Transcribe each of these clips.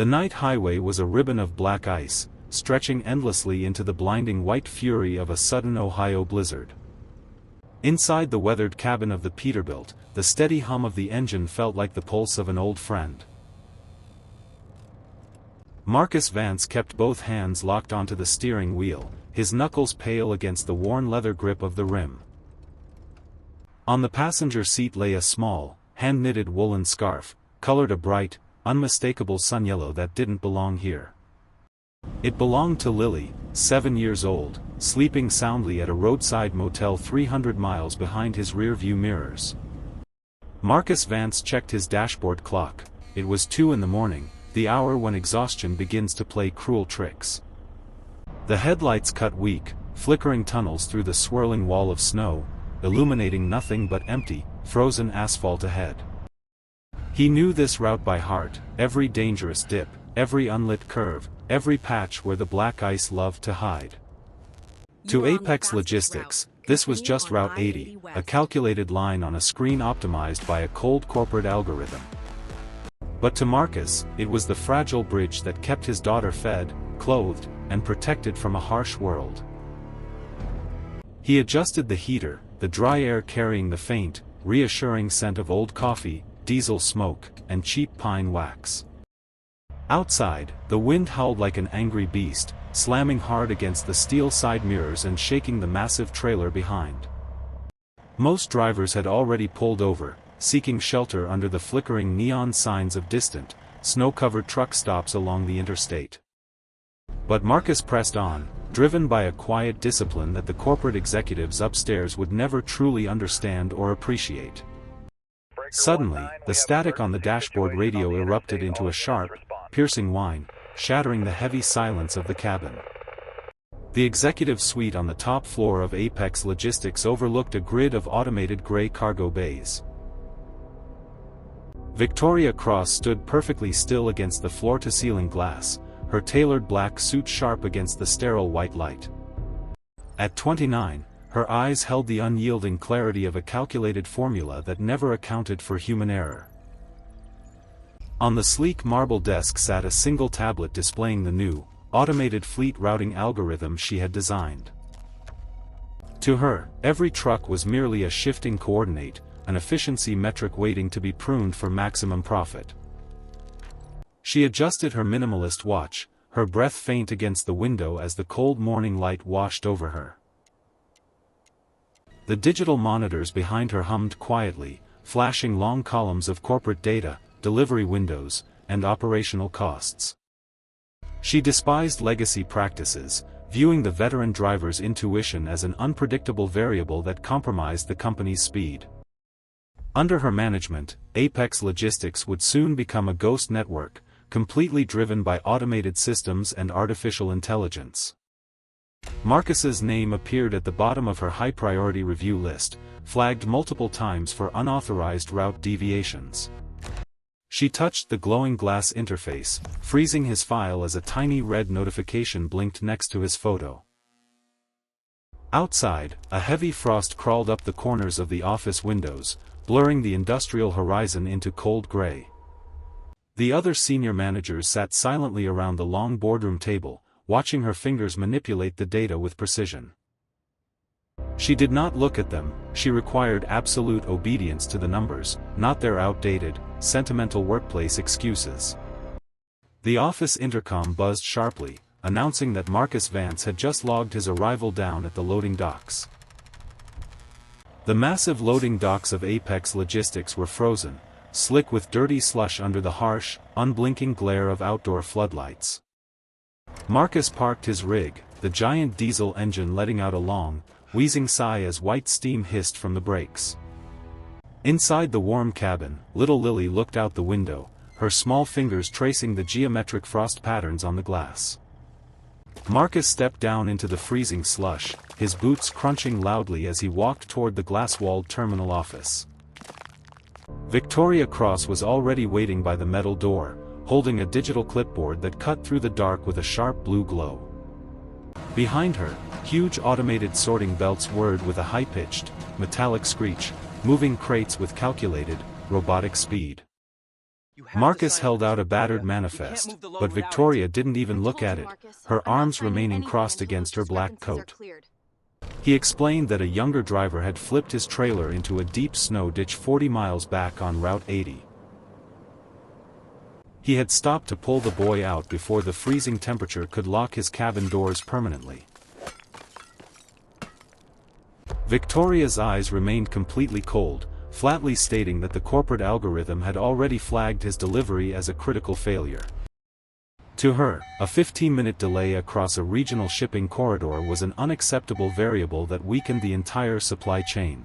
The night highway was a ribbon of black ice, stretching endlessly into the blinding white fury of a sudden Ohio blizzard. Inside the weathered cabin of the Peterbilt, the steady hum of the engine felt like the pulse of an old friend. Marcus Vance kept both hands locked onto the steering wheel, his knuckles pale against the worn leather grip of the rim. On the passenger seat lay a small, hand-knitted woolen scarf, colored a bright, unmistakable sun yellow that didn't belong here. It belonged to Lily, 7 years old, sleeping soundly at a roadside motel 300 miles behind his rear-view mirrors. Marcus Vance checked his dashboard clock. It was 2 in the morning, the hour when exhaustion begins to play cruel tricks. The headlights cut weak, flickering tunnels through the swirling wall of snow, illuminating nothing but empty, frozen asphalt ahead. He knew this route by heart, every dangerous dip, every unlit curve, every patch where the black ice loved to hide. To Apex Logistics, this was just Route 80, a calculated line on a screen optimized by a cold corporate algorithm. But to Marcus, it was the fragile bridge that kept his daughter fed, clothed, and protected from a harsh world. He adjusted the heater, the dry air carrying the faint, reassuring scent of old coffee, diesel smoke, and cheap pine wax. Outside, the wind howled like an angry beast, slamming hard against the steel side mirrors and shaking the massive trailer behind. Most drivers had already pulled over, seeking shelter under the flickering neon signs of distant, snow-covered truck stops along the interstate. But Marcus pressed on, driven by a quiet discipline that the corporate executives upstairs would never truly understand or appreciate. Suddenly, the static on the dashboard radio erupted into a sharp, piercing whine, shattering the heavy silence of the cabin. The executive suite on the top floor of Apex Logistics overlooked a grid of automated gray cargo bays. Victoria Cross stood perfectly still against the floor-to-ceiling glass, her tailored black suit sharp against the sterile white light. At 29, her eyes held the unyielding clarity of a calculated formula that never accounted for human error. On the sleek marble desk sat a single tablet displaying the new, automated fleet routing algorithm she had designed. To her, every truck was merely a shifting coordinate, an efficiency metric waiting to be pruned for maximum profit. She adjusted her minimalist watch, her breath faint against the window as the cold morning light washed over her. The digital monitors behind her hummed quietly, flashing long columns of corporate data, delivery windows, and operational costs. She despised legacy practices, viewing the veteran driver's intuition as an unpredictable variable that compromised the company's speed. Under her management, Apex Logistics would soon become a ghost network, completely driven by automated systems and artificial intelligence. Marcus's name appeared at the bottom of her high-priority review list, flagged multiple times for unauthorized route deviations. She touched the glowing glass interface, freezing his file as a tiny red notification blinked next to his photo. Outside, a heavy frost crawled up the corners of the office windows, blurring the industrial horizon into cold gray. The other senior managers sat silently around the long boardroom table, watching her fingers manipulate the data with precision. She did not look at them, she required absolute obedience to the numbers, not their outdated, sentimental workplace excuses. The office intercom buzzed sharply, announcing that Marcus Vance had just logged his arrival down at the loading docks. The massive loading docks of Apex Logistics were frozen, slick with dirty slush under the harsh, unblinking glare of outdoor floodlights. Marcus parked his rig, the giant diesel engine letting out a long, wheezing sigh as white steam hissed from the brakes. Inside the warm cabin, little Lily looked out the window, her small fingers tracing the geometric frost patterns on the glass. Marcus stepped down into the freezing slush, his boots crunching loudly as he walked toward the glass-walled terminal office. Victoria Cross was already waiting by the metal door, holding a digital clipboard that cut through the dark with a sharp blue glow. Behind her, huge automated sorting belts whirred with a high-pitched, metallic screech, moving crates with calculated, robotic speed. Marcus held out a battered manifest, but Victoria didn't even look at it, her arms remaining crossed against her black coat. He explained that a younger driver had flipped his trailer into a deep snow ditch 40 miles back on Route 80. He had stopped to pull the boy out before the freezing temperature could lock his cabin doors permanently. Victoria's eyes remained completely cold, flatly stating that the corporate algorithm had already flagged his delivery as a critical failure. To her, a 15-minute delay across a regional shipping corridor was an unacceptable variable that weakened the entire supply chain.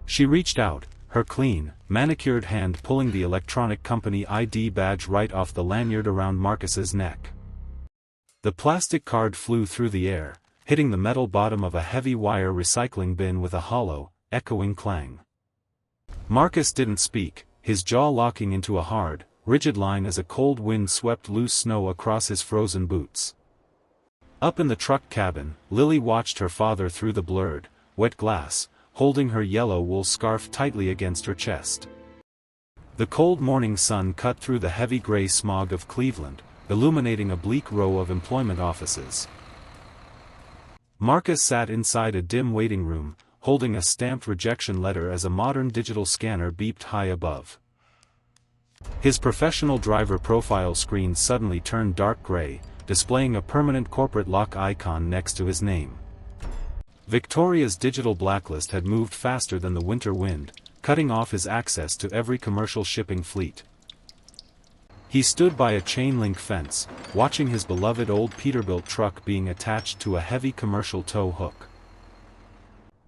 She reached out, her clean, manicured hand pulling the electronic company ID badge right off the lanyard around Marcus's neck. The plastic card flew through the air, hitting the metal bottom of a heavy wire recycling bin with a hollow, echoing clang. Marcus didn't speak, his jaw locking into a hard, rigid line as a cold wind swept loose snow across his frozen boots. Up in the truck cabin, Lily watched her father through the blurred, wet glass, holding her yellow wool scarf tightly against her chest. The cold morning sun cut through the heavy gray smog of Cleveland, illuminating a bleak row of employment offices. Marcus sat inside a dim waiting room, holding a stamped rejection letter as a modern digital scanner beeped high above. His professional driver profile screen suddenly turned dark gray, displaying a permanent corporate lock icon next to his name. Victoria's digital blacklist had moved faster than the winter wind, cutting off his access to every commercial shipping fleet. He stood by a chain-link fence, watching his beloved old Peterbilt truck being attached to a heavy commercial tow hook.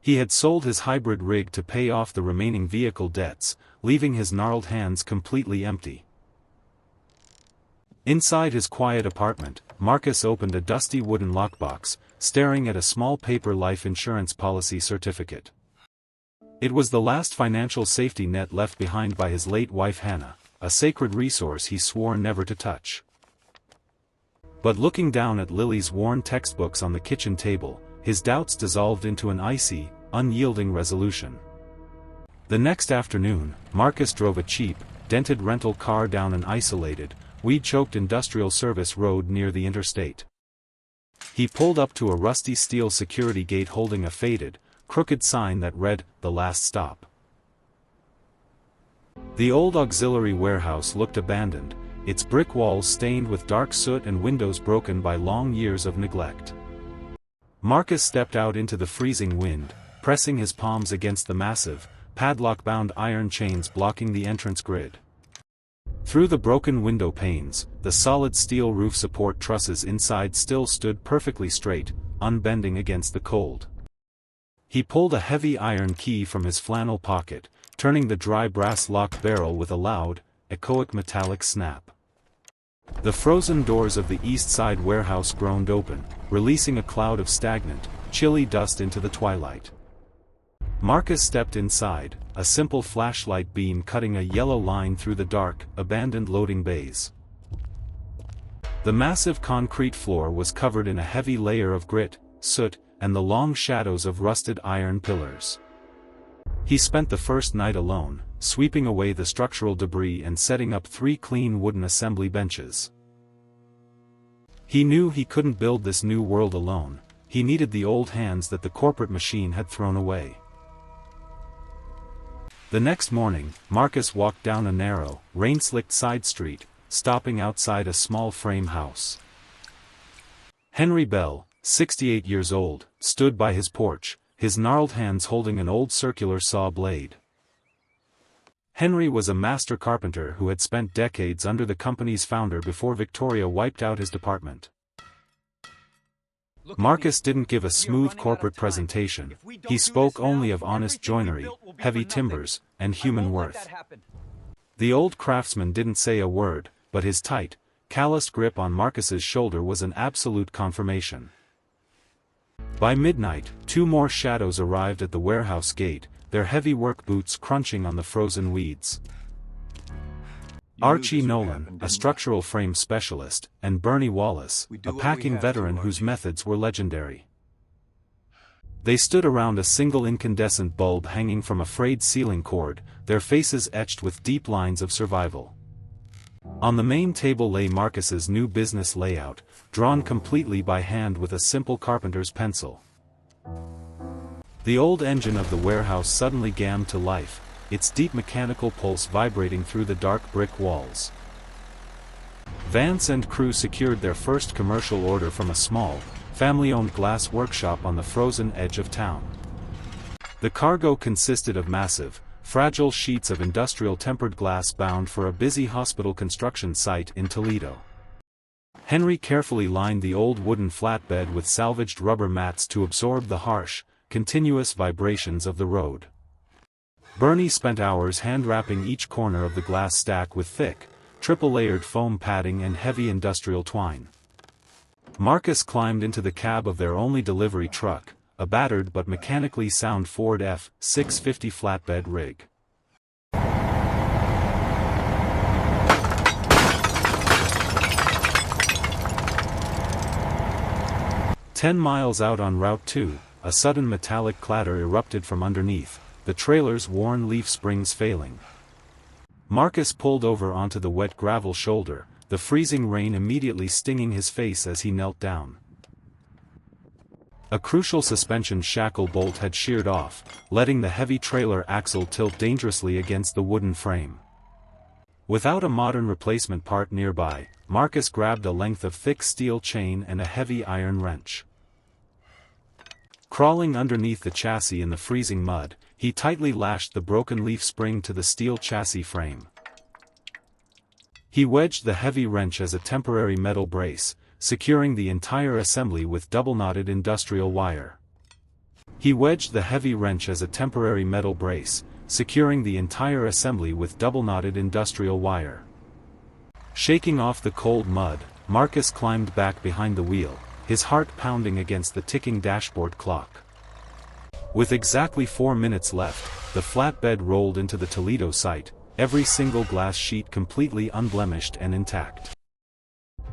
He had sold his hybrid rig to pay off the remaining vehicle debts, leaving his gnarled hands completely empty. Inside his quiet apartment, Marcus opened a dusty wooden lockbox, staring at a small paper life insurance policy certificate. It was the last financial safety net left behind by his late wife Hannah, a sacred resource he swore never to touch. But looking down at Lily's worn textbooks on the kitchen table, his doubts dissolved into an icy, unyielding resolution. The next afternoon, Marcus drove a cheap, dented rental car down an isolated, weed-choked industrial service road near the interstate. He pulled up to a rusty steel security gate holding a faded, crooked sign that read, "The Last Stop." The old auxiliary warehouse looked abandoned, its brick walls stained with dark soot and windows broken by long years of neglect. Marcus stepped out into the freezing wind, pressing his palms against the massive, padlock-bound iron chains blocking the entrance grid. Through the broken window panes, the solid steel roof support trusses inside still stood perfectly straight, unbending against the cold. He pulled a heavy iron key from his flannel pocket, turning the dry brass lock barrel with a loud, echoic metallic snap. The frozen doors of the east side warehouse groaned open, releasing a cloud of stagnant, chilly dust into the twilight. Marcus stepped inside, a simple flashlight beam cutting a yellow line through the dark, abandoned loading bays. The massive concrete floor was covered in a heavy layer of grit, soot, and the long shadows of rusted iron pillars. He spent the first night alone, sweeping away the structural debris and setting up 3 clean wooden assembly benches. He knew he couldn't build this new world alone, he needed the old hands that the corporate machine had thrown away. The next morning, Marcus walked down a narrow, rain-slicked side street, stopping outside a small frame house. Henry Bell, 68 years old, stood by his porch, his gnarled hands holding an old circular saw blade. Henry was a master carpenter who had spent decades under the company's founder before Victoria wiped out his department. Marcus didn't give a smooth corporate presentation, he spoke only of honest joinery, heavy timbers, and human worth. The old craftsman didn't say a word, but his tight, calloused grip on Marcus's shoulder was an absolute confirmation. By midnight, 2 more shadows arrived at the warehouse gate, their heavy work boots crunching on the frozen weeds. Archie Nolan, a structural frame specialist, and Bernie Wallace, a packing veteran whose methods were legendary. They stood around a single incandescent bulb hanging from a frayed ceiling cord, their faces etched with deep lines of survival. On the main table lay Marcus's new business layout, drawn completely by hand with a simple carpenter's pencil. The old engine of the warehouse suddenly gammed to life, its deep mechanical pulse vibrating through the dark brick walls. Vance and crew secured their first commercial order from a small, family-owned glass workshop on the frozen edge of town. The cargo consisted of massive, fragile sheets of industrial tempered glass bound for a busy hospital construction site in Toledo. Henry carefully lined the old wooden flatbed with salvaged rubber mats to absorb the harsh, continuous vibrations of the road. Bernie spent hours hand-wrapping each corner of the glass stack with thick, triple-layered foam padding and heavy industrial twine. Marcus climbed into the cab of their only delivery truck, a battered but mechanically sound Ford F-650 flatbed rig. "10 miles out on Route 2, a sudden metallic clatter erupted from underneath, the trailer's worn leaf springs failing. Marcus pulled over onto the wet gravel shoulder, the freezing rain immediately stinging his face as he knelt down. A crucial suspension shackle bolt had sheared off, letting the heavy trailer axle tilt dangerously against the wooden frame. Without a modern replacement part nearby, Marcus grabbed a length of thick steel chain and a heavy iron wrench. Crawling underneath the chassis in the freezing mud, he tightly lashed the broken leaf spring to the steel chassis frame. He wedged the heavy wrench as a temporary metal brace, securing the entire assembly with double-knotted industrial wire. Shaking off the cold mud, Marcus climbed back behind the wheel, his heart pounding against the ticking dashboard clock. With exactly 4 minutes left, the flatbed rolled into the Toledo site, every single glass sheet completely unblemished and intact.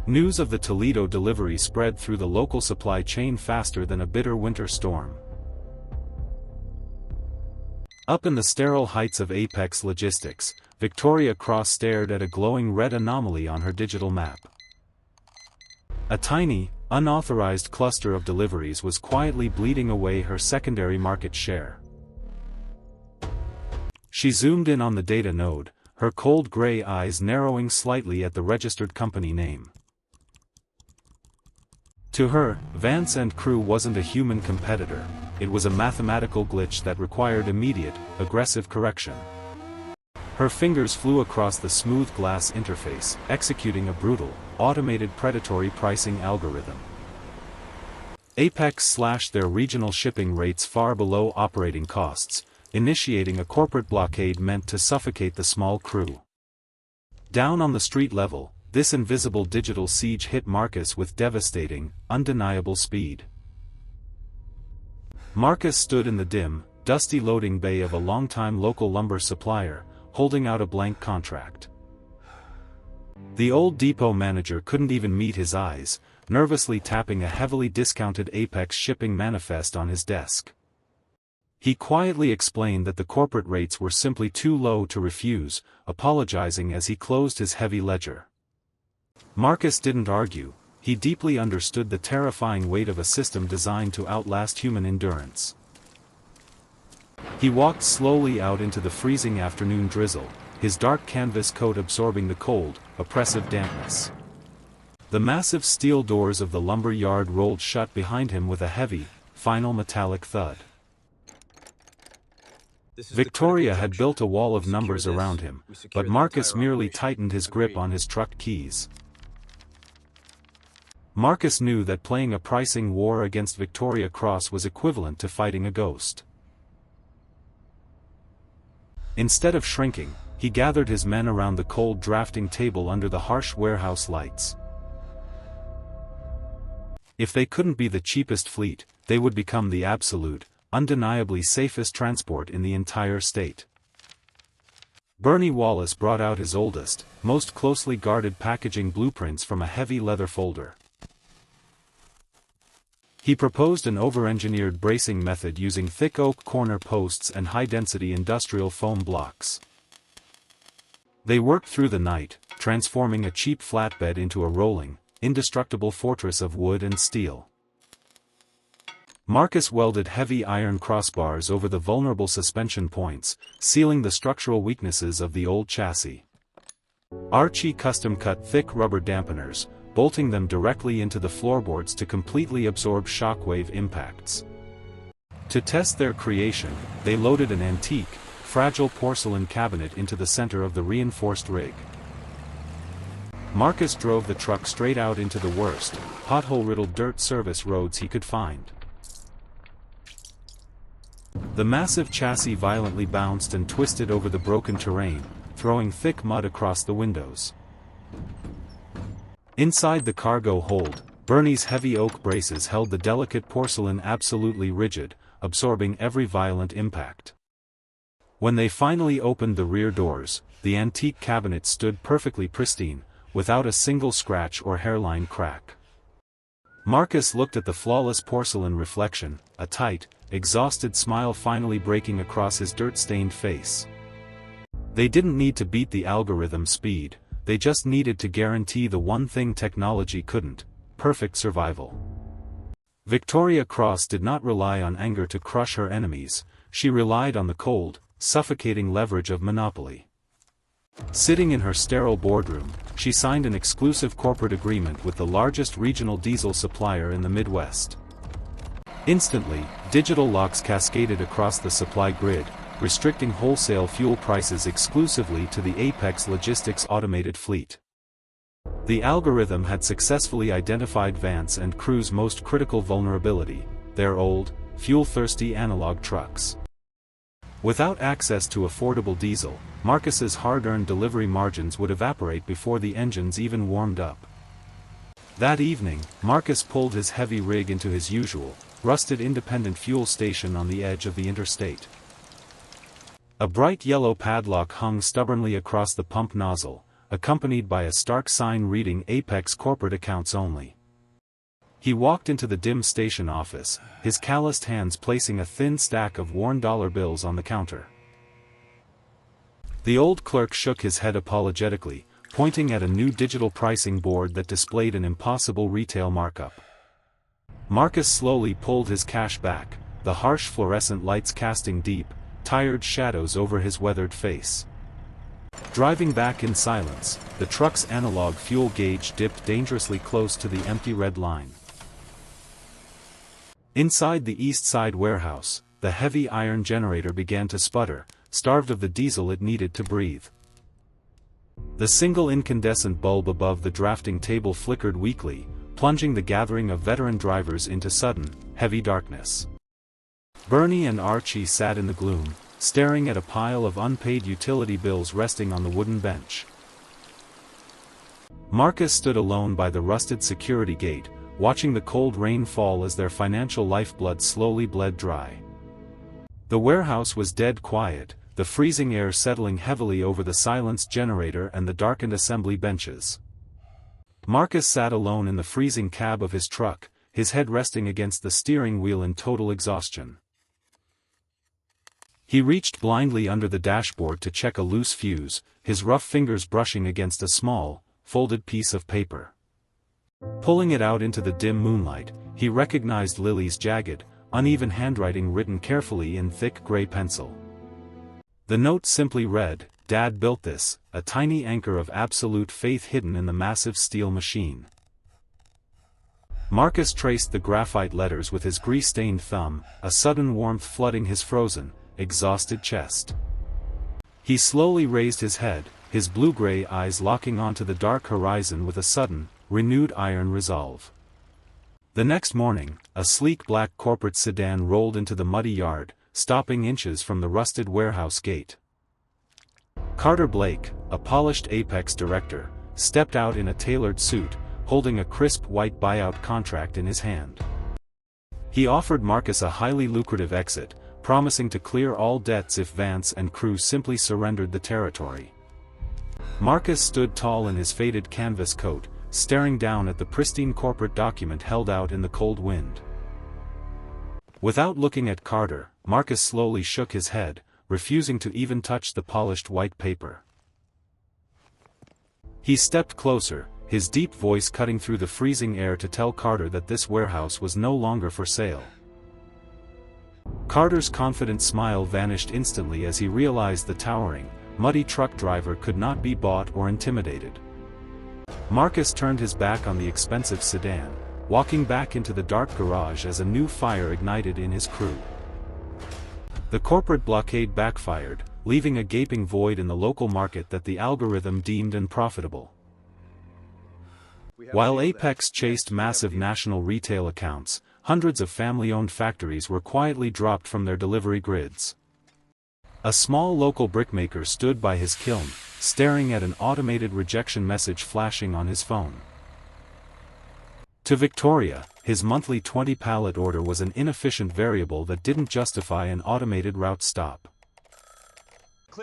News of the Toledo delivery spread through the local supply chain faster than a bitter winter storm. Up in the sterile heights of Apex Logistics, Victoria Cross stared at a glowing red anomaly on her digital map. A tiny, unauthorized cluster of deliveries was quietly bleeding away her secondary market share. She zoomed in on the data node, her cold gray eyes narrowing slightly at the registered company name. To her, Vance and crew wasn't a human competitor, it was a mathematical glitch that required immediate, aggressive correction. Her fingers flew across the smooth glass interface, executing a brutal, automated predatory pricing algorithm. Apex slashed their regional shipping rates far below operating costs, initiating a corporate blockade meant to suffocate the small crew. Down on the street level, this invisible digital siege hit Marcus with devastating, undeniable speed. Marcus stood in the dim, dusty loading bay of a longtime local lumber supplier, holding out a blank contract. The old depot manager couldn't even meet his eyes, nervously tapping a heavily discounted Apex shipping manifest on his desk. He quietly explained that the corporate rates were simply too low to refuse, apologizing as he closed his heavy ledger. Marcus didn't argue, he deeply understood the terrifying weight of a system designed to outlast human endurance. He walked slowly out into the freezing afternoon drizzle, his dark canvas coat absorbing the cold, oppressive dampness. The massive steel doors of the lumber yard rolled shut behind him with a heavy, final metallic thud. Victoria had built a wall of numbers around him, but Marcus merely tightened his grip on his truck keys. Marcus knew that playing a pricing war against Victoria Cross was equivalent to fighting a ghost. Instead of shrinking, he gathered his men around the cold drafting table under the harsh warehouse lights. If they couldn't be the cheapest fleet, they would become the absolute, undeniably safest transport in the entire state. Bernie Wallace brought out his oldest, most closely guarded packaging blueprints from a heavy leather folder. He proposed an over-engineered bracing method using thick oak corner posts and high-density industrial foam blocks. They worked through the night, transforming a cheap flatbed into a rolling, indestructible fortress of wood and steel. Marcus welded heavy iron crossbars over the vulnerable suspension points, sealing the structural weaknesses of the old chassis. Archie custom-cut thick rubber dampeners, bolting them directly into the floorboards to completely absorb shockwave impacts. To test their creation, they loaded an antique, fragile porcelain cabinet into the center of the reinforced rig. Marcus drove the truck straight out into the worst, pothole-riddled dirt service roads he could find. The massive chassis violently bounced and twisted over the broken terrain, throwing thick mud across the windows. Inside the cargo hold, Bernie's heavy oak braces held the delicate porcelain absolutely rigid, absorbing every violent impact. When they finally opened the rear doors, the antique cabinet stood perfectly pristine, without a single scratch or hairline crack. Marcus looked at the flawless porcelain reflection, a tight, exhausted smile finally breaking across his dirt-stained face. They didn't need to beat the algorithm speed, they just needed to guarantee the one thing technology couldn't: perfect survival. Victoria Cross did not rely on anger to crush her enemies, she relied on the cold, suffocating leverage of monopoly. Sitting in her sterile boardroom, she signed an exclusive corporate agreement with the largest regional diesel supplier in the Midwest. Instantly, digital locks cascaded across the supply grid, restricting wholesale fuel prices exclusively to the Apex Logistics automated fleet. The algorithm had successfully identified Vance and Crew's most critical vulnerability: their old, fuel-thirsty analog trucks. Without access to affordable diesel, Marcus's hard-earned delivery margins would evaporate before the engines even warmed up. That evening, Marcus pulled his heavy rig into his usual, rusted independent fuel station on the edge of the interstate. A bright yellow padlock hung stubbornly across the pump nozzle, accompanied by a stark sign reading Apex Corporate Accounts Only. He walked into the dim station office, his calloused hands placing a thin stack of worn dollar bills on the counter. The old clerk shook his head apologetically, pointing at a new digital pricing board that displayed an impossible retail markup. Marcus slowly pulled his cash back, the harsh fluorescent lights casting deep, tired shadows over his weathered face. Driving back in silence, the truck's analog fuel gauge dipped dangerously close to the empty red line. Inside the East Side warehouse, the heavy iron generator began to sputter, starved of the diesel it needed to breathe. The single incandescent bulb above the drafting table flickered weakly, plunging the gathering of veteran drivers into sudden, heavy darkness. Bernie and Archie sat in the gloom, staring at a pile of unpaid utility bills resting on the wooden bench. Marcus stood alone by the rusted security gate, watching the cold rain fall as their financial lifeblood slowly bled dry. The warehouse was dead quiet, the freezing air settling heavily over the silenced generator and the darkened assembly benches. Marcus sat alone in the freezing cab of his truck, his head resting against the steering wheel in total exhaustion. He reached blindly under the dashboard to check a loose fuse, his rough fingers brushing against a small, folded piece of paper. Pulling it out into the dim moonlight, he recognized Lily's jagged, uneven handwriting written carefully in thick gray pencil. The note simply read, "Dad built this," a tiny anchor of absolute faith hidden in the massive steel machine. Marcus traced the graphite letters with his grease-stained thumb, a sudden warmth flooding his frozen, exhausted chest. He slowly raised his head, his blue-gray eyes locking onto the dark horizon with a sudden, renewed iron resolve. The next morning, a sleek black corporate sedan rolled into the muddy yard, stopping inches from the rusted warehouse gate. Carter Blake, a polished Apex director, stepped out in a tailored suit, holding a crisp white buyout contract in his hand. He offered Marcus a highly lucrative exit, promising to clear all debts if Vance and Crew simply surrendered the territory. Marcus stood tall in his faded canvas coat, staring down at the pristine corporate document held out in the cold wind. Without looking at Carter, Marcus slowly shook his head, refusing to even touch the polished white paper. He stepped closer, his deep voice cutting through the freezing air to tell Carter that this warehouse was no longer for sale. Carter's confident smile vanished instantly as he realized the towering, muddy truck driver could not be bought or intimidated. Marcus turned his back on the expensive sedan, walking back into the dark garage as a new fire ignited in his crew. The corporate blockade backfired, leaving a gaping void in the local market that the algorithm deemed unprofitable. While Apex chased massive national retail accounts, hundreds of family-owned factories were quietly dropped from their delivery grids. A small local brickmaker stood by his kiln, staring at an automated rejection message flashing on his phone. To Victoria, his monthly 20-pallet order was an inefficient variable that didn't justify an automated route stop.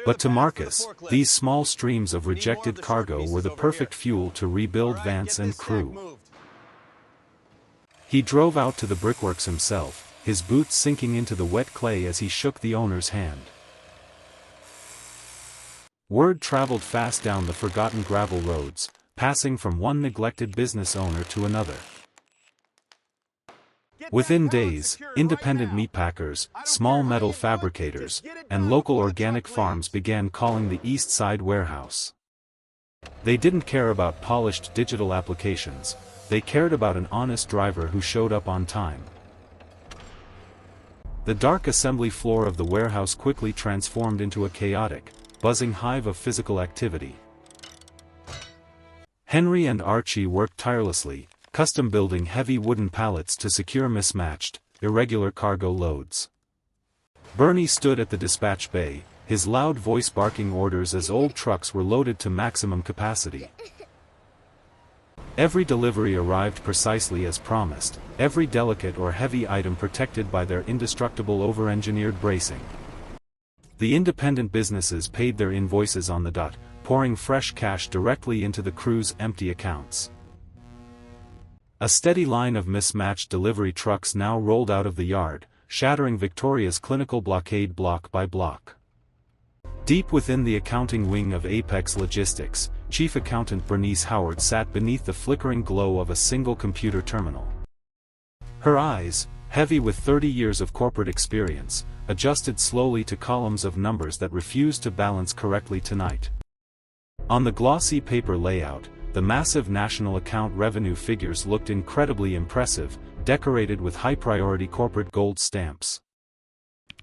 But to Marcus, these small streams of rejected cargo were the perfect fuel to rebuild Vance and crew. He drove out to the brickworks himself, his boots sinking into the wet clay as he shook the owner's hand. Word traveled fast down the forgotten gravel roads, passing from one neglected business owner to another. Within days, independent meatpackers, small metal fabricators, and local organic farms began calling the East Side warehouse. They didn't care about polished digital applications, they cared about an honest driver who showed up on time. The dark assembly floor of the warehouse quickly transformed into a chaotic, buzzing hive of physical activity. Henry and Archie worked tirelessly, custom-building heavy wooden pallets to secure mismatched, irregular cargo loads. Bernie stood at the dispatch bay, his loud voice barking orders as old trucks were loaded to maximum capacity. Every delivery arrived precisely as promised, every delicate or heavy item protected by their indestructible over-engineered bracing. The independent businesses paid their invoices on the dot, pouring fresh cash directly into the crew's empty accounts. A steady line of mismatched delivery trucks now rolled out of the yard, shattering Victoria's clinical blockade block by block. Deep within the accounting wing of Apex Logistics, Chief Accountant Bernice Howard sat beneath the flickering glow of a single computer terminal. Her eyes, heavy with 30 years of corporate experience, adjusted slowly to columns of numbers that refused to balance correctly tonight. On the glossy paper layout, the massive national account revenue figures looked incredibly impressive, decorated with high-priority corporate gold stamps.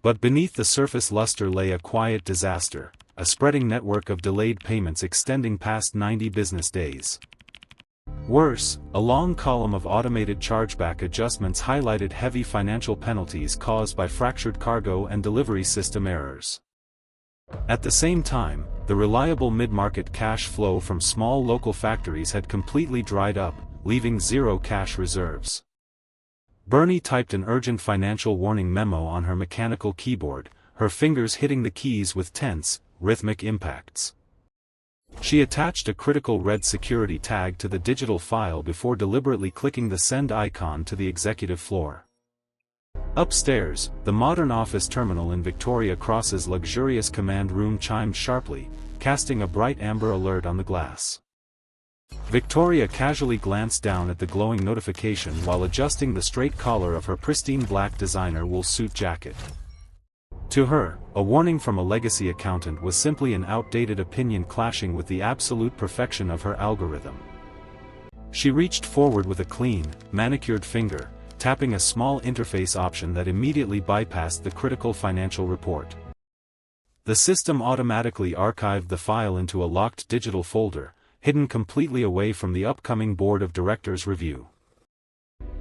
But beneath the surface luster lay a quiet disaster, a spreading network of delayed payments extending past 90 business days. Worse, a long column of automated chargeback adjustments highlighted heavy financial penalties caused by fractured cargo and delivery system errors. At the same time, the reliable mid-market cash flow from small local factories had completely dried up, leaving zero cash reserves. Bernie typed an urgent financial warning memo on her mechanical keyboard, her fingers hitting the keys with tense, rhythmic impacts. She attached a critical red security tag to the digital file before deliberately clicking the send icon to the executive floor. Upstairs, the modern office terminal in Victoria Cross's luxurious command room chimed sharply, casting a bright amber alert on the glass. Victoria casually glanced down at the glowing notification while adjusting the straight collar of her pristine black designer wool suit jacket. To her, a warning from a legacy accountant was simply an outdated opinion clashing with the absolute perfection of her algorithm. She reached forward with a clean, manicured finger, tapping a small interface option that immediately bypassed the critical financial report. The system automatically archived the file into a locked digital folder, hidden completely away from the upcoming board of directors review.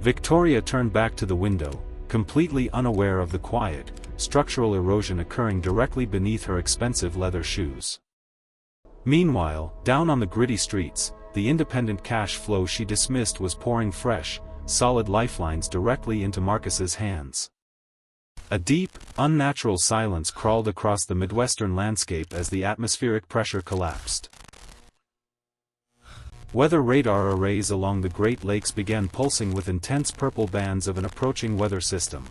Victoria turned back to the window, completely unaware of the quiet, structural erosion occurring directly beneath her expensive leather shoes. Meanwhile, down on the gritty streets, the independent cash flow she dismissed was pouring fresh, solid lifelines directly into Marcus's hands. A deep, unnatural silence crawled across the Midwestern landscape as the atmospheric pressure collapsed. Weather radar arrays along the Great Lakes began pulsing with intense purple bands of an approaching weather system.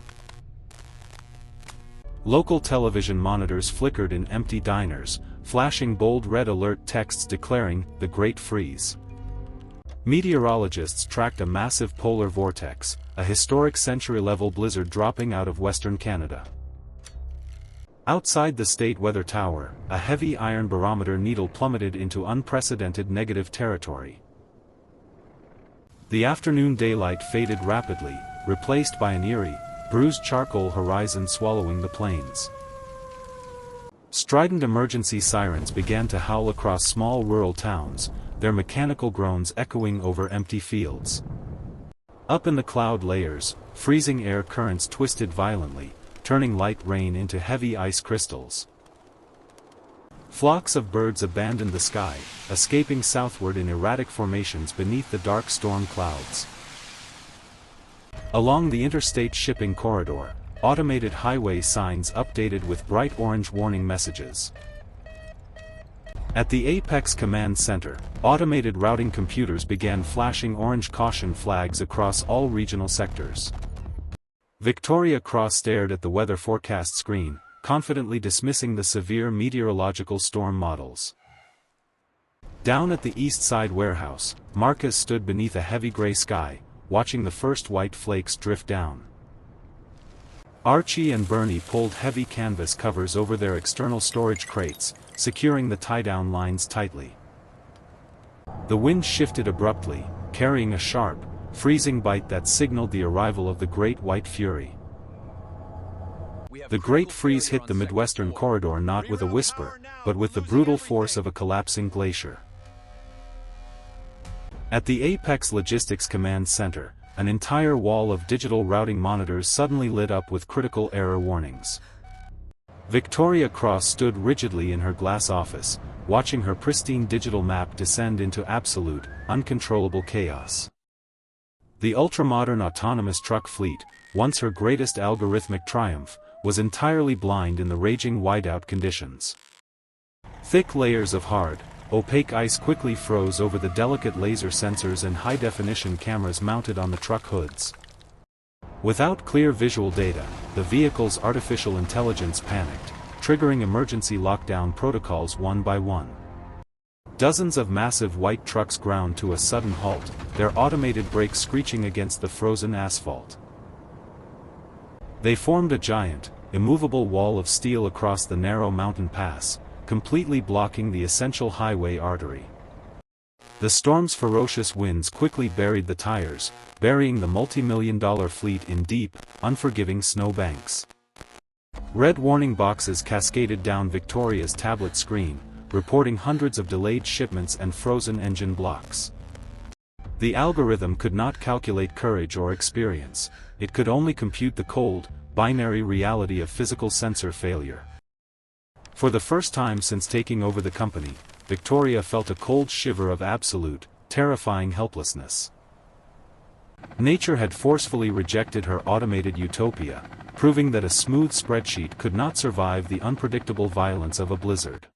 Local television monitors flickered in empty diners, flashing bold red alert texts declaring, "The Great Freeze." Meteorologists tracked a massive polar vortex, a historic century-level blizzard dropping out of western Canada. Outside the state weather tower, a heavy iron barometer needle plummeted into unprecedented negative territory. The afternoon daylight faded rapidly, replaced by an eerie, bruised charcoal horizon swallowing the plains. Strident emergency sirens began to howl across small rural towns, their mechanical groans echoing over empty fields. Up in the cloud layers, freezing air currents twisted violently, turning light rain into heavy ice crystals. Flocks of birds abandoned the sky, escaping southward in erratic formations beneath the dark storm clouds. Along the interstate shipping corridor, automated highway signs updated with bright orange warning messages. At the Apex Command Center, automated routing computers began flashing orange caution flags across all regional sectors. Victoria Cross stared at the weather forecast screen, confidently dismissing the severe meteorological storm models. Down at the East Side warehouse, Marcus stood beneath a heavy gray sky, watching the first white flakes drift down. Archie and Bernie pulled heavy canvas covers over their external storage crates, securing the tie-down lines tightly. The wind shifted abruptly, carrying a sharp, freezing bite that signaled the arrival of the Great White Fury. The Great Freeze hit the Midwestern corridor not with a whisper, but with the brutal force of a collapsing glacier. At the Apex Logistics Command Center, an entire wall of digital routing monitors suddenly lit up with critical error warnings. Victoria Cross stood rigidly in her glass office, watching her pristine digital map descend into absolute, uncontrollable chaos. The ultramodern autonomous truck fleet, once her greatest algorithmic triumph, was entirely blind in the raging whiteout conditions. Thick layers of hard, opaque ice quickly froze over the delicate laser sensors and high-definition cameras mounted on the truck hoods. Without clear visual data, the vehicle's artificial intelligence panicked, triggering emergency lockdown protocols one by one. Dozens of massive white trucks ground to a sudden halt, their automated brakes screeching against the frozen asphalt. They formed a giant, immovable wall of steel across the narrow mountain pass, completely blocking the essential highway artery. The storm's ferocious winds quickly buried the tires, burying the multi-million-dollar fleet in deep, unforgiving snowbanks. Red warning boxes cascaded down Victoria's tablet screen, reporting hundreds of delayed shipments and frozen engine blocks. The algorithm could not calculate courage or experience, it could only compute the cold, binary reality of physical sensor failure. For the first time since taking over the company, Victoria felt a cold shiver of absolute, terrifying helplessness. Nature had forcefully rejected her automated utopia, proving that a smooth spreadsheet could not survive the unpredictable violence of a blizzard.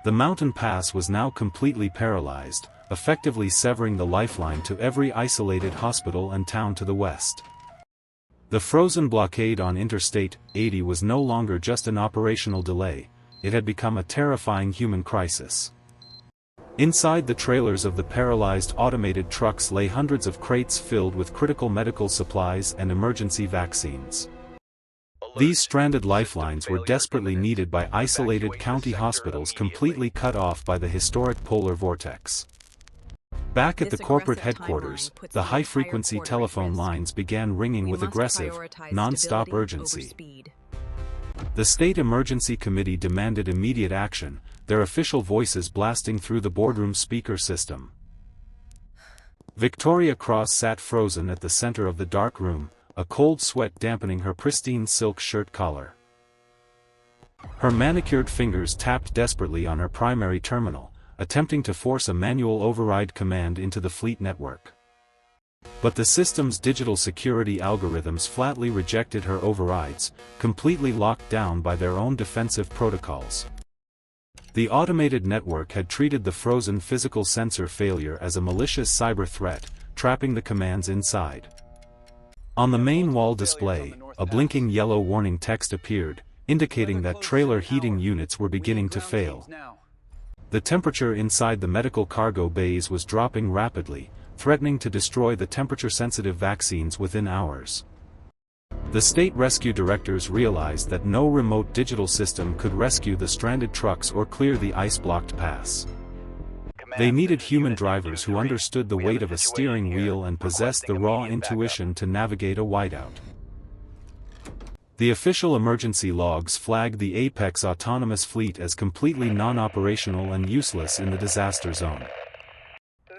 The mountain pass was now completely paralyzed, effectively severing the lifeline to every isolated hospital and town to the west. The frozen blockade on Interstate 80 was no longer just an operational delay, it had become a terrifying human crisis. Inside the trailers of the paralyzed automated trucks lay hundreds of crates filled with critical medical supplies and emergency vaccines. These stranded lifelines were desperately needed by isolated county hospitals completely cut off by the historic polar vortex. Back at the corporate headquarters, the high-frequency telephone lines began ringing with aggressive, non-stop urgency. The State Emergency Committee demanded immediate action, their official voices blasting through the boardroom speaker system. Victoria Cross sat frozen at the center of the dark room, a cold sweat dampening her pristine silk shirt collar. Her manicured fingers tapped desperately on her primary terminal, attempting to force a manual override command into the fleet network. But the system's digital security algorithms flatly rejected her overrides, completely locked down by their own defensive protocols. The automated network had treated the frozen physical sensor failure as a malicious cyber threat, trapping the commands inside. On the main wall display, a blinking yellow warning text appeared, indicating that trailer heating units were beginning to fail. The temperature inside the medical cargo bays was dropping rapidly, threatening to destroy the temperature-sensitive vaccines within hours. The state rescue directors realized that no remote digital system could rescue the stranded trucks or clear the ice-blocked pass. They needed human drivers who understood the weight of a steering wheel and possessed the raw intuition to navigate a whiteout. The official emergency logs flagged the Apex autonomous fleet as completely non-operational and useless in the disaster zone.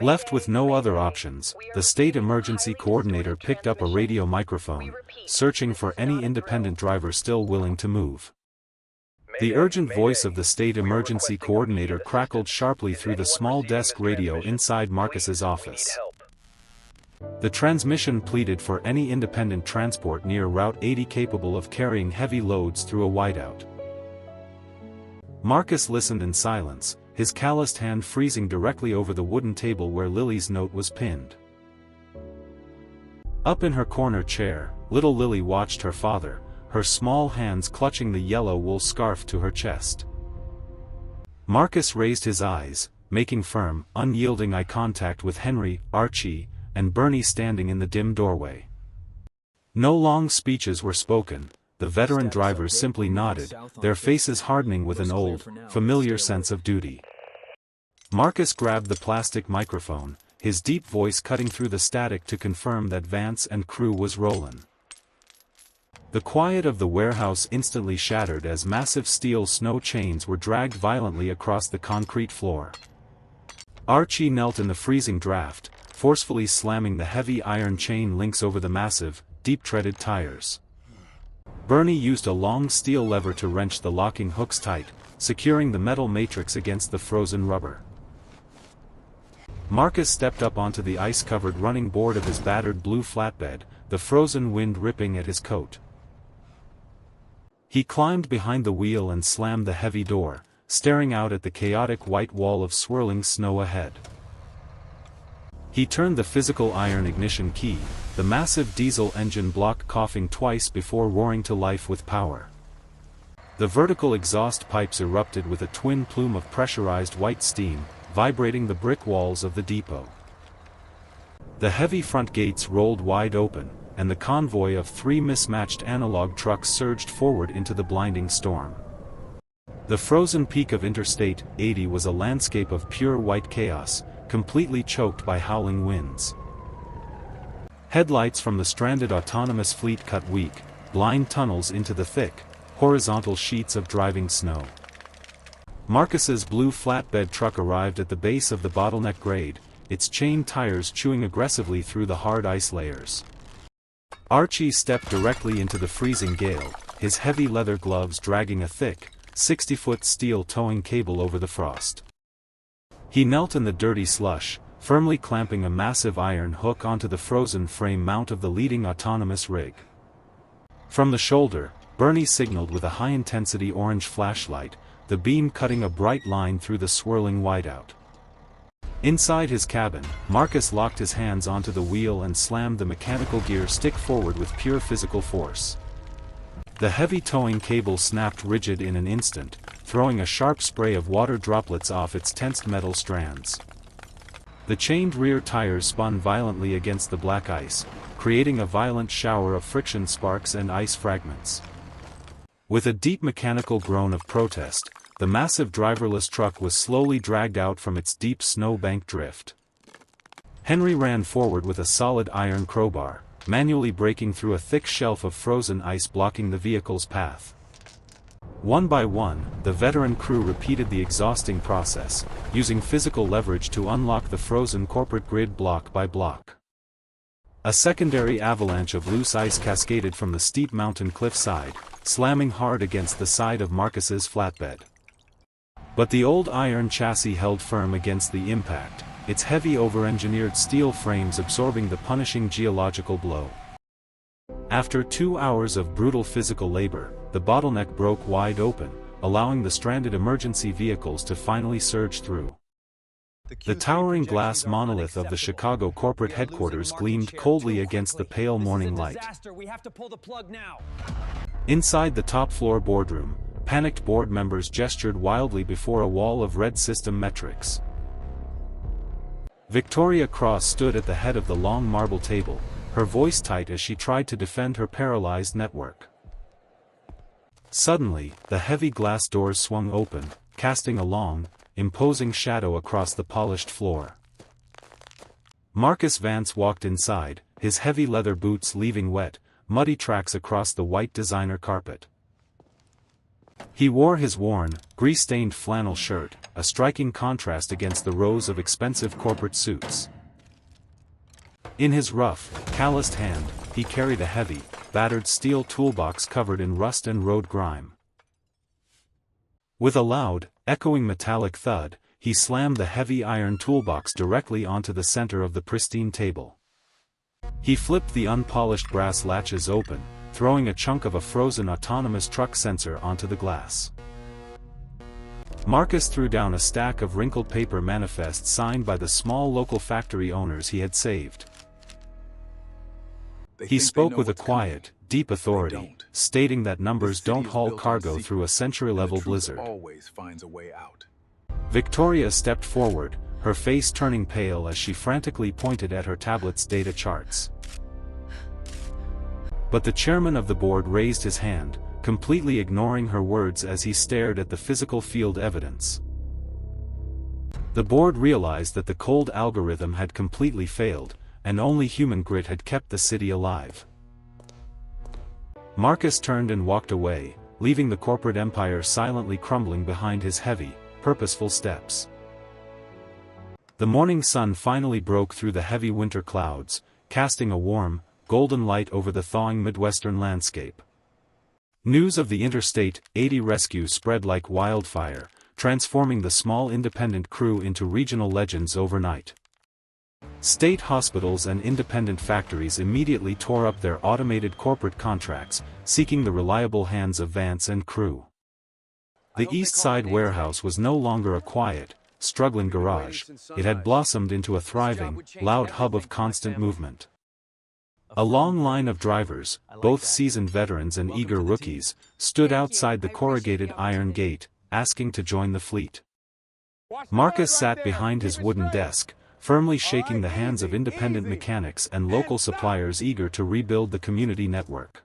Left with no other options, the state emergency coordinator picked up a radio microphone, searching for any independent driver still willing to move. The urgent voice of the state emergency coordinator crackled sharply through the small desk radio inside Marcus's office. The transmission pleaded for any independent transport near Route 80 capable of carrying heavy loads through a whiteout. Marcus listened in silence, his calloused hand freezing directly over the wooden table where Lily's note was pinned. Up in her corner chair, little Lily watched her father, her small hands clutching the yellow wool scarf to her chest. Marcus raised his eyes, making firm, unyielding eye contact with Henry, Archie, and Bernie standing in the dim doorway. No long speeches were spoken, the veteran drivers simply nodded, their faces hardening with an old, familiar sense of duty. Marcus grabbed the plastic microphone, his deep voice cutting through the static to confirm that Vance and crew was rollin'. The quiet of the warehouse instantly shattered as massive steel snow chains were dragged violently across the concrete floor. Archie knelt in the freezing draft, forcefully slamming the heavy iron chain links over the massive, deep-treaded tires. Bernie used a long steel lever to wrench the locking hooks tight, securing the metal matrix against the frozen rubber. Marcus stepped up onto the ice-covered running board of his battered blue flatbed, the frozen wind ripping at his coat. He climbed behind the wheel and slammed the heavy door, staring out at the chaotic white wall of swirling snow ahead. He turned the physical iron ignition key, the massive diesel engine block coughing twice before roaring to life with power. The vertical exhaust pipes erupted with a twin plume of pressurized white steam, vibrating the brick walls of the depot. The heavy front gates rolled wide open, and the convoy of 3 mismatched analog trucks surged forward into the blinding storm. The frozen peak of Interstate 80 was a landscape of pure white chaos, completely choked by howling winds. Headlights from the stranded autonomous fleet cut weak, blind tunnels into the thick, horizontal sheets of driving snow. Marcus's blue flatbed truck arrived at the base of the bottleneck grade, its chain tires chewing aggressively through the hard ice layers. Archie stepped directly into the freezing gale, his heavy leather gloves dragging a thick, 60-foot steel towing cable over the frost. He knelt in the dirty slush, firmly clamping a massive iron hook onto the frozen frame mount of the leading autonomous rig. From the shoulder, Bernie signaled with a high-intensity orange flashlight, the beam cutting a bright line through the swirling whiteout. Inside his cabin, Marcus locked his hands onto the wheel and slammed the mechanical gear stick forward with pure physical force. The heavy towing cable snapped rigid in an instant, throwing a sharp spray of water droplets off its tensed metal strands. The chained rear tires spun violently against the black ice, creating a violent shower of friction sparks and ice fragments. With a deep mechanical groan of protest, the massive driverless truck was slowly dragged out from its deep snowbank drift. Henry ran forward with a solid iron crowbar, manually breaking through a thick shelf of frozen ice blocking the vehicle's path. One by one, the veteran crew repeated the exhausting process, using physical leverage to unlock the frozen corporate grid block by block. A secondary avalanche of loose ice cascaded from the steep mountain cliffside, slamming hard against the side of Marcus's flatbed. But the old iron chassis held firm against the impact, its heavy over-engineered steel frames absorbing the punishing geological blow. After 2 hours of brutal physical labor, the bottleneck broke wide open, allowing the stranded emergency vehicles to finally surge through. The towering glass monolith of the Chicago corporate headquarters gleamed coldly against the pale morning light. Inside the top-floor boardroom, panicked board members gestured wildly before a wall of red system metrics. Victoria Cross stood at the head of the long marble table, her voice tight as she tried to defend her paralyzed network. Suddenly, the heavy glass doors swung open, casting a long, imposing shadow across the polished floor. Marcus Vance walked inside, his heavy leather boots leaving wet, muddy tracks across the white designer carpet. He wore his worn, grease-stained flannel shirt, a striking contrast against the rows of expensive corporate suits. In his rough, calloused hand, he carried a heavy, battered steel toolbox covered in rust and road grime. With a loud, echoing metallic thud, he slammed the heavy iron toolbox directly onto the center of the pristine table. He flipped the unpolished brass latches open, throwing a chunk of a frozen autonomous truck sensor onto the glass. Marcus threw down a stack of wrinkled paper manifests signed by the small local factory owners he had saved. He spoke with a quiet, deep authority, stating that numbers don't haul cargo through a century-level blizzard. Victoria stepped forward, her face turning pale as she frantically pointed at her tablet's data charts. But the chairman of the board raised his hand, completely ignoring her words as he stared at the physical field evidence. The board realized that the cold algorithm had completely failed, and only human grit had kept the city alive. Marcus turned and walked away, leaving the corporate empire silently crumbling behind his heavy, purposeful steps. The morning sun finally broke through the heavy winter clouds, casting a warm, golden light over the thawing Midwestern landscape. News of the Interstate 80 rescue spread like wildfire, transforming the small independent crew into regional legends overnight. State hospitals and independent factories immediately tore up their automated corporate contracts, seeking the reliable hands of Vance and crew. The East Side warehouse was no longer a quiet, struggling garage, it had blossomed into a thriving, loud hub of constant movement. A long line of drivers, both seasoned veterans and eager rookies, stood outside the corrugated iron gate, asking to join the fleet. Marcus sat behind his wooden desk, firmly shaking the hands of independent mechanics and local suppliers eager to rebuild the community network.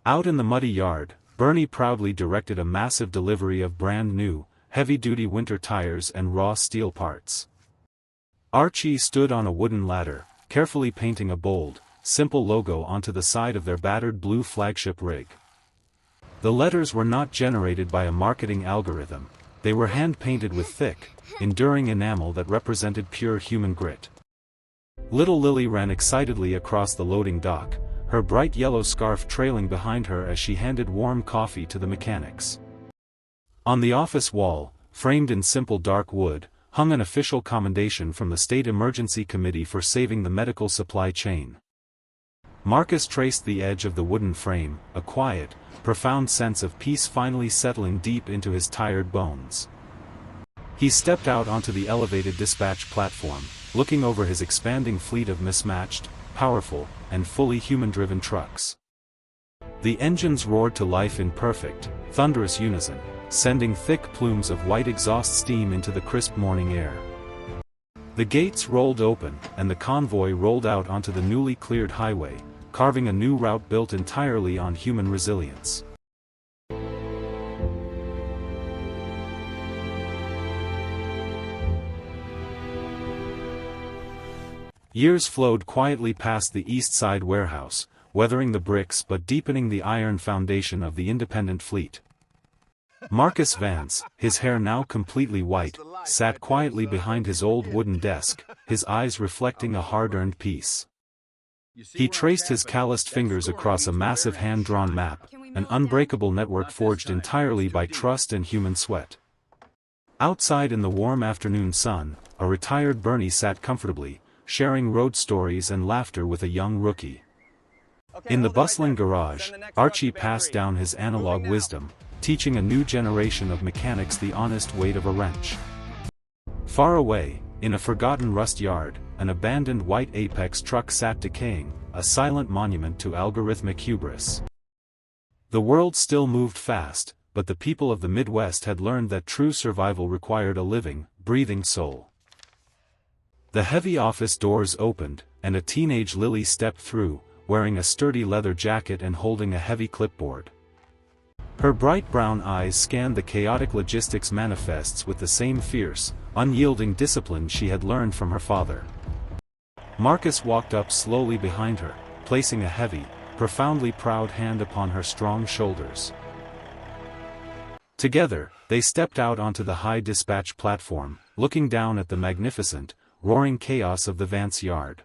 Out in the muddy yard, Bernie proudly directed a massive delivery of brand-new, heavy-duty winter tires and raw steel parts. Archie stood on a wooden ladder, carefully painting a bold, simple logo onto the side of their battered blue flagship rig. The letters were not generated by a marketing algorithm, they were hand-painted with thick, enduring enamel that represented pure human grit. Little Lily ran excitedly across the loading dock, her bright yellow scarf trailing behind her as she handed warm coffee to the mechanics. On the office wall, framed in simple dark wood, hung an official commendation from the State Emergency Committee for saving the medical supply chain. Marcus traced the edge of the wooden frame, a quiet, profound sense of peace finally settling deep into his tired bones. He stepped out onto the elevated dispatch platform, looking over his expanding fleet of mismatched, powerful, and fully human-driven trucks. The engines roared to life in perfect, thunderous unison, sending thick plumes of white exhaust steam into the crisp morning air. The gates rolled open, and the convoy rolled out onto the newly cleared highway, carving a new route built entirely on human resilience. Years flowed quietly past the East Side warehouse, weathering the bricks but deepening the iron foundation of the independent fleet. Marcus Vance, his hair now completely white, sat quietly behind his old wooden desk, his eyes reflecting a hard-earned peace. He traced his calloused fingers across a massive hand-drawn map, an unbreakable network forged entirely by trust and human sweat. Outside in the warm afternoon sun, a retired Bernie sat comfortably, sharing road stories and laughter with a young rookie. In the bustling garage, Archie passed down his analog wisdom, teaching a new generation of mechanics the honest weight of a wrench. Far away, in a forgotten rust yard, an abandoned white Apex truck sat decaying, a silent monument to algorithmic hubris. The world still moved fast, but the people of the Midwest had learned that true survival required a living, breathing soul. The heavy office doors opened, and a teenage Lily stepped through, wearing a sturdy leather jacket and holding a heavy clipboard. Her bright brown eyes scanned the chaotic logistics manifests with the same fierce, unyielding discipline she had learned from her father. Marcus walked up slowly behind her, placing a heavy, profoundly proud hand upon her strong shoulders. Together, they stepped out onto the high dispatch platform, looking down at the magnificent, roaring chaos of the Vance yard.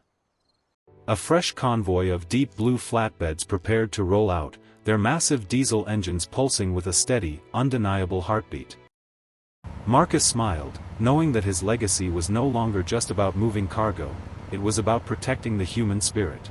A fresh convoy of deep blue flatbeds prepared to roll out, their massive diesel engines pulsing with a steady, undeniable heartbeat. Marcus smiled, knowing that his legacy was no longer just about moving cargo, it was about protecting the human spirit.